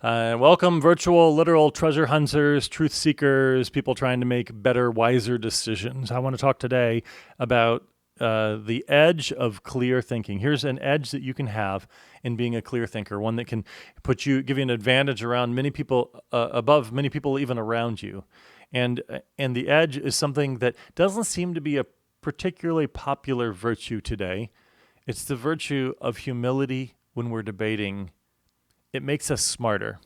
Welcome, virtual, literal treasure hunters, truth seekers, people trying to make better, wiser decisions. I want to talk today about the edge of clear thinking. Here's an edge that you can have in being a clear thinker, one that can give you an advantage around many people, above many people even around you. And the edge is something that doesn't seem to be a particularly popular virtue today. It's the virtue of humility when we're debating. It makes us smarter.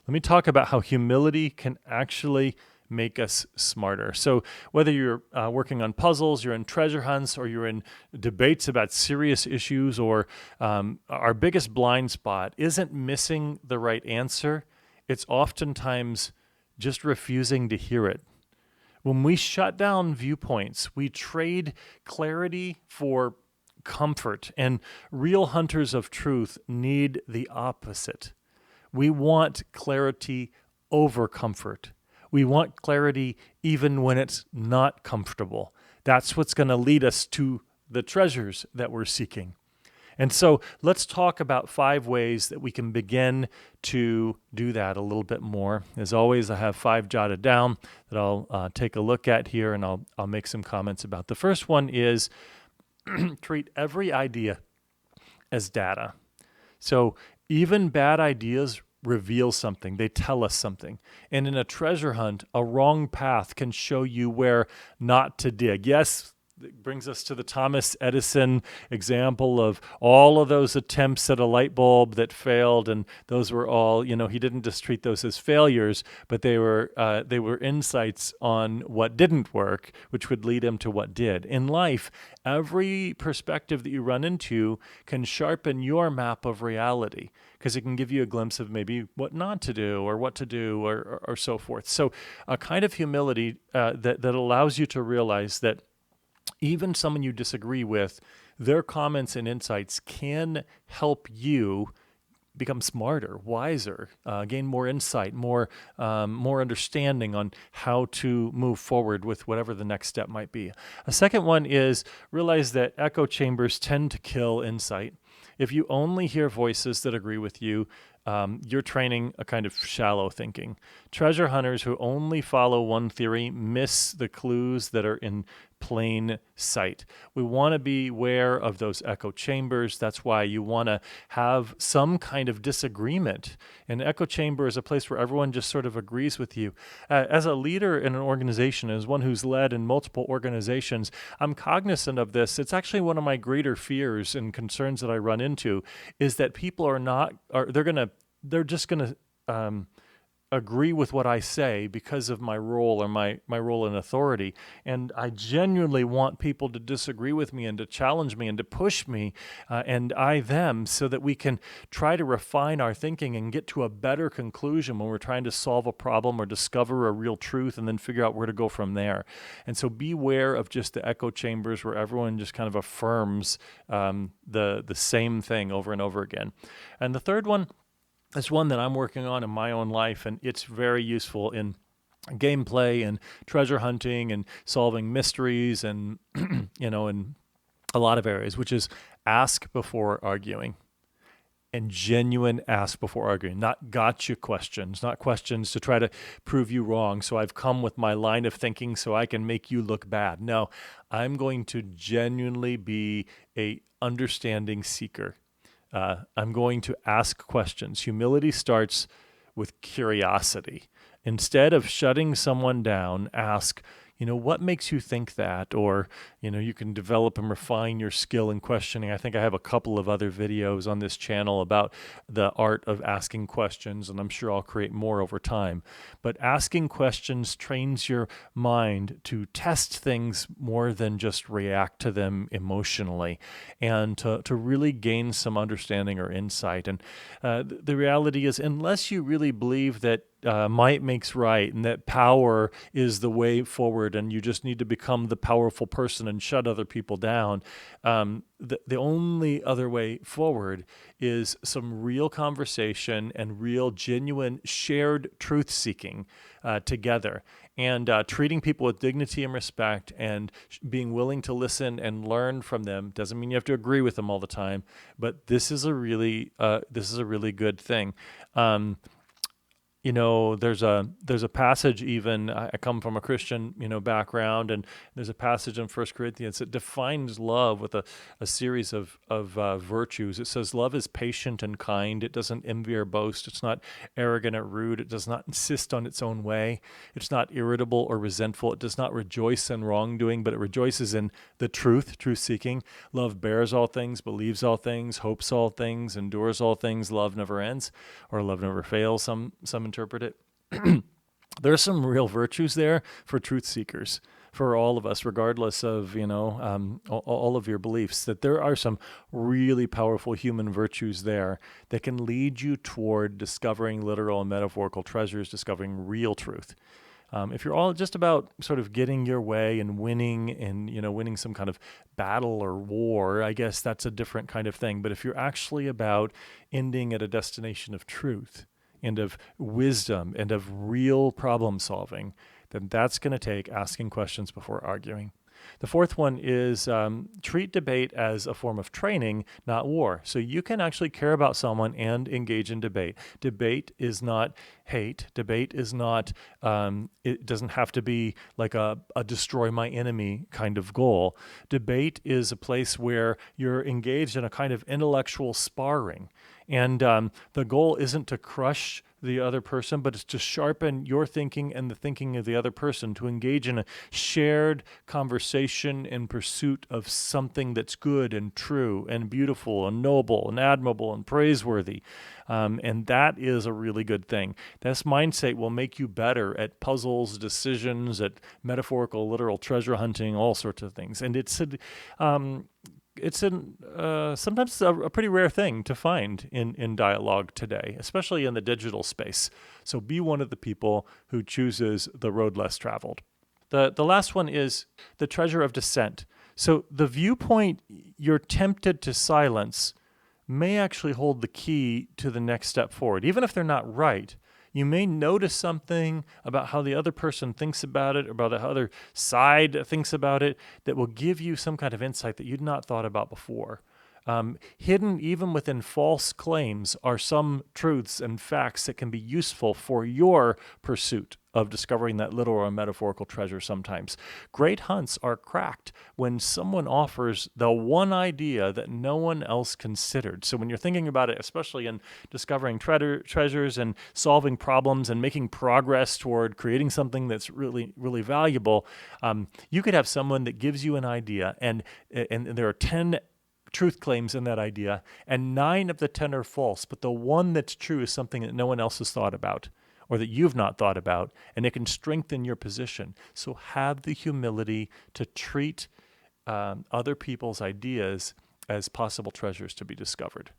Let me talk about how humility can actually make us smarter. So whether you're working on puzzles, you're in treasure hunts, or you're in debates about serious issues, or our biggest blind spot isn't missing the right answer. It's oftentimes just refusing to hear it. When we shut down viewpoints, we trade clarity for comfort, and real hunters of truth need the opposite. We want clarity over comfort. We want clarity even when it's not comfortable. That's what's going to lead us to the treasures that we're seeking. And so let's talk about 5 ways that we can begin to do that a little bit more. As always, I have 5 jotted down that I'll take a look at here, and I'll make some comments about. The first one is treat every idea as data. So even bad ideas reveal something. They tell us something. And in a treasure hunt, a wrong path can show you where not to dig. Yes, it brings us to the Thomas Edison example of all of those attempts at a light bulb that failed, and those were all, he didn't just treat those as failures, but they were insights on what didn't work, which would lead him to what did. In life, every perspective that you run into can sharpen your map of reality, because it can give you a glimpse of maybe what not to do or what to do or so forth. So a kind of humility that allows you to realize that even someone you disagree with, their comments and insights can help you become smarter, wiser, gain more insight, more understanding on how to move forward with whatever the next step might be. A second one is realize that echo chambers tend to kill insight. If you only hear voices that agree with you, you're training a kind of shallow thinking. Treasure hunters who only follow one theory miss the clues that are in plain sight. We want to be aware of those echo chambers. That's why you want to have some kind of disagreement. An echo chamber is a place where everyone just sort of agrees with you. As a leader in an organization, as one who's led in multiple organizations, I'm cognizant of this. It's actually one of my greater fears and concerns that I run into is that people they're just going to agree with what I say because of my role or my role in authority. And I genuinely want people to disagree with me and to challenge me and to push me and I them, so that we can try to refine our thinking and get to a better conclusion when we're trying to solve a problem or discover a real truth and then figure out where to go from there. And so beware of just the echo chambers where everyone just kind of affirms the same thing over and over again. And the third one, it's one that I'm working on in my own life, and it's very useful in gameplay and treasure hunting and solving mysteries and, in a lot of areas, which is ask before arguing. And genuine ask before arguing, not gotcha questions, not questions to try to prove you wrong. So I've come with my line of thinking so I can make you look bad. No, I'm going to genuinely be a understanding seeker. I'm going to ask questions. Humility starts with curiosity. Instead of shutting someone down, ask, what makes you think that? Or, you can develop and refine your skill in questioning. I think I have a couple of other videos on this channel about the art of asking questions, and I'm sure I'll create more over time. But asking questions trains your mind to test things more than just react to them emotionally, and to really gain some understanding or insight. And the reality is, unless you really believe that might makes right, and that power is the way forward, and you just need to become the powerful person and shut other people down. The only other way forward is some real conversation and real, genuine, shared truth-seeking together, and treating people with dignity and respect, and being willing to listen and learn from them. Doesn't mean you have to agree with them all the time, but this is a really good thing. there's a passage, even I come from a Christian background, and there's a passage in First Corinthians that defines love with a series of virtues. It says love is patient and kind. It doesn't envy or boast. It's not arrogant or rude. It does not insist on its own way. It's not irritable or resentful. It does not rejoice in wrongdoing, but it rejoices in the truth seeking. Love bears all things, believes all things, hopes all things, endures all things. Love never ends, or love never fails. Some interpret it. There are some real virtues there for truth seekers, for all of us, regardless of all of your beliefs. That there are some really powerful human virtues there that can lead you toward discovering literal and metaphorical treasures, discovering real truth. If you're all just about sort of getting your way and winning some kind of battle or war, I guess that's a different kind of thing. But if you're actually about ending at a destination of truth and of wisdom and of real problem solving, then that's going to take asking questions before arguing. The fourth one is treat debate as a form of training, not war. So you can actually care about someone and engage in debate. Debate is not hate. Debate is not, it doesn't have to be like a destroy my enemy kind of goal. Debate is a place where you're engaged in a kind of intellectual sparring. And the goal isn't to crush the other person, but it's to sharpen your thinking and the thinking of the other person, to engage in a shared conversation in pursuit of something that's good and true and beautiful and noble and admirable and praiseworthy. And that is a really good thing. This mindset will make you better at puzzles, decisions, at metaphorical, literal treasure hunting, all sorts of things. And sometimes a pretty rare thing to find in dialogue today, especially in the digital space. So be one of the people who chooses the road less traveled. The last one is the treasure of dissent. So the viewpoint you're tempted to silence may actually hold the key to the next step forward. Even if they're not right, you may notice something about how the other person thinks about it, or about the other side thinks about it, that will give you some kind of insight that you'd not thought about before. Hidden even within false claims are some truths and facts that can be useful for your pursuit of discovering that literal or metaphorical treasure sometimes. Great hunts are cracked when someone offers the one idea that no one else considered. So when you're thinking about it, especially in discovering treasures and solving problems and making progress toward creating something that's really, really valuable, you could have someone that gives you an idea, and there are 10 truth claims in that idea, and 9 of the 10 are false, but the one that's true is something that no one else has thought about, or that you've not thought about, and it can strengthen your position. So have the humility to treat other people's ideas as possible treasures to be discovered.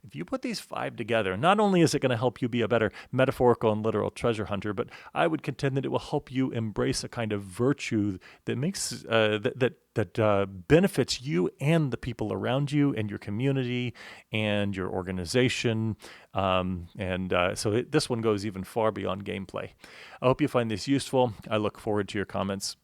If you put these 5 together, not only is it going to help you be a better metaphorical and literal treasure hunter, but I would contend that it will help you embrace a kind of virtue that makes that benefits you and the people around you and your community and your organization. So this one goes even far beyond gameplay. I hope you find this useful. I look forward to your comments.